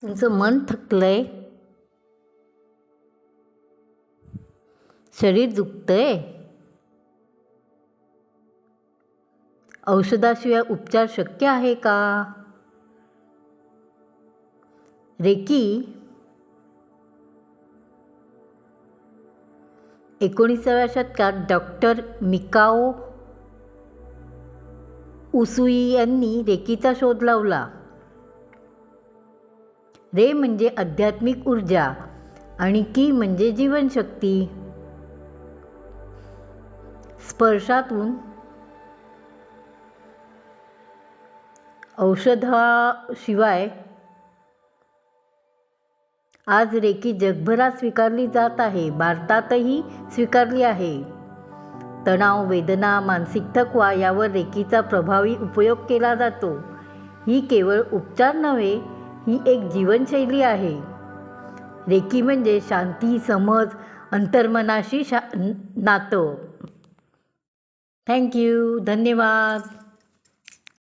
तुमचं मन थकलंय, शरीर दुखतंय, औषधाशिवाय उपचार शक्य आहे का? रेकी 19व्या शतकात डॉक्टर मिकाओ उसुई यांनी रेकीचा शोध लावला. रे म्हणजे आध्यात्मिक ऊर्जा आणि की म्हणजे जीवनशक्ती. स्पर्शातून औषधाशिवाय आज रेकी जगभरात स्वीकारली जात आहे. भारतातही स्वीकारली आहे. तणाव, वेदना, मानसिक थकवा यावर रेकीचा प्रभावी उपयोग केला जातो. ही केवळ उपचार नव्हे, ही एक जीवनशैली आहे. रेकी म्हणजे शांती, समज, अंतर्मनाशी नातं. थँक्यू. धन्यवाद.